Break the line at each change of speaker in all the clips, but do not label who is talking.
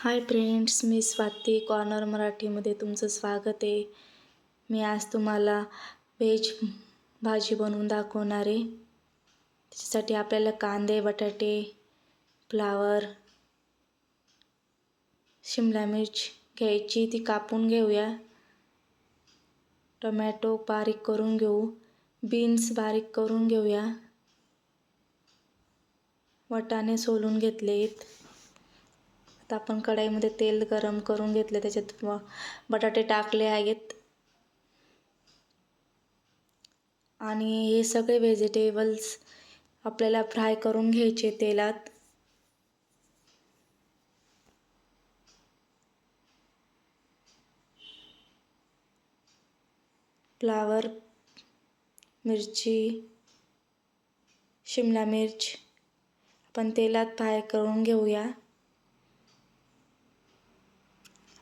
Hi friends, मी Swati corner मराठीमध्ये तुमचं स्वागत आहे. मी आज तुम्हाला व्हेज भाजी बनवून दाखवणार आहे. त्याच्यासाठी आपल्याला कांदे, बटाटे, फ्लावर, शिमला मिर्च घ्यायची, ती कापून घेऊया. टोमॅटो बारीक करून घेऊ. बीन्स बारीक करून घेऊया. वाटाणे सोलून घेतलेत. आता आपण कढईमध्ये तेल गरम करून घेतले, त्याच्यात बटाटे टाकले आहेत आणि हे सगळे व्हेजिटेबल्स आपल्याला फ्राय करून घ्यायचे तेलात. फ्लावर, मिरची, शिमला मिर्च आपण तेलात फ्राय करून घेऊया.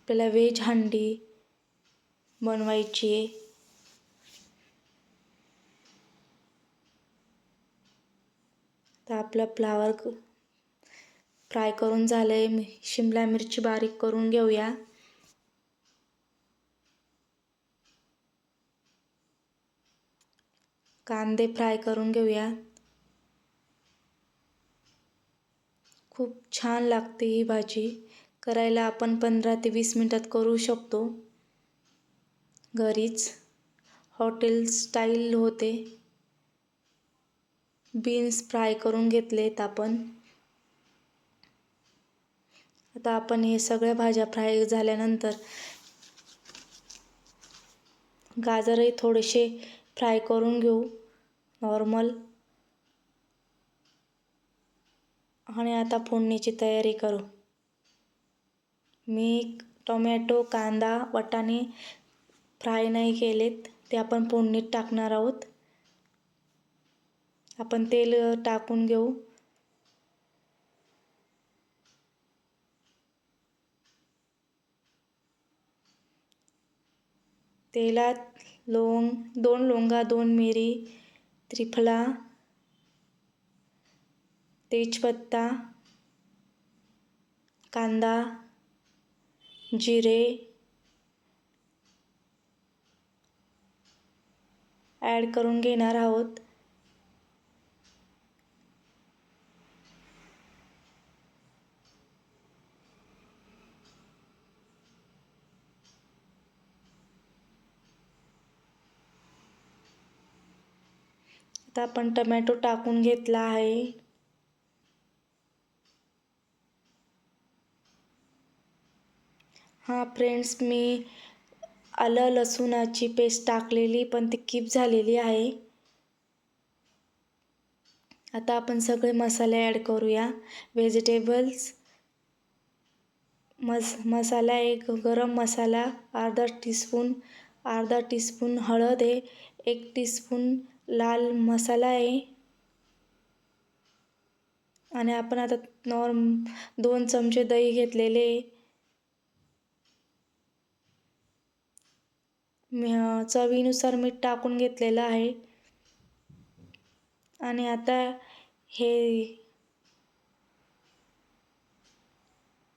आपल्याला व्हेज हंडी बनवायची आहे. तर आपला फ्लावर फ्राय करून झाले. शिमला मिरची बारीक करून घेऊया. कांदे फ्राय करून घेऊया. खूप छान लागते ही भाजी करायला. आपण 15 ते 20 मिनिटात करू शकतो घरीच. हॉटेल स्टाईल होते. बीन्स फ्राय करून घेतलेत आपण. आता आपण हे सगळ्या भाज्या फ्राय झाल्यानंतर गाजरही थोडेसे फ्राय करून घेऊ नॉर्मल. आणि आता फोडणीची तयारी करू. मी टोमॅटो, कांदा, वाटाणे फ्राय नाही केलेत, ते आपण फोडणीत टाकणार आहोत. आपण तेल टाकून घेऊ. तेलात दोन लवंगा, 2 मिरी, त्रिफळा, तेजपत्ता, कांदा, जिरे ॲड करून घेणार आहोत. आता आपण टोमॅटो टाकून घेतला आहे. फ्रेंड्स, मी आलं लसूणाची पेस्ट टाकलेली, पण ती कीप झालेली आहे. आता आपण सगळे मसाले ॲड करूया. व्हेजिटेबल्स मसाला, एक गरम मसाला, अर्धा टीस्पून हळद आहे, 1 टीस्पून लाल मसाला आहे. आणि आपण आता 2 चमचे दही घेतलेले, चवीनुसार मीठ टाकून घेतलेलं आहे. आणि आता हे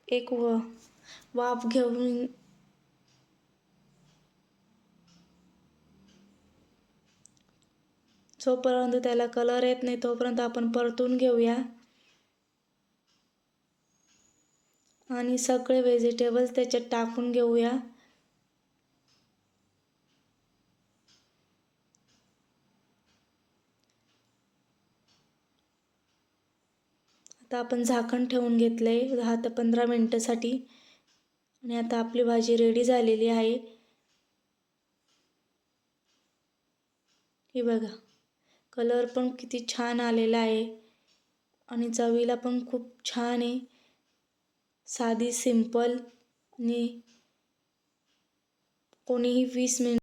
एक वाफ घेऊन जोपर्यंत त्याला कलर येत नाही तोपर्यंत आपण परतून घेऊया. आणि सगळे व्हेजिटेबल्स त्याच्यात टाकून घेऊया. आता आपण झाकण ठेवून घेतलंय 10 ते 15 मिनिटासाठी. आणि आता आपली भाजी रेडी झालेली आहे. हे बघा, कलर पण किती छान आलेला आहे आणि चवीला पण खूप छान आहे. साधी, सिंपल आणि कोणीही 20 मिनिट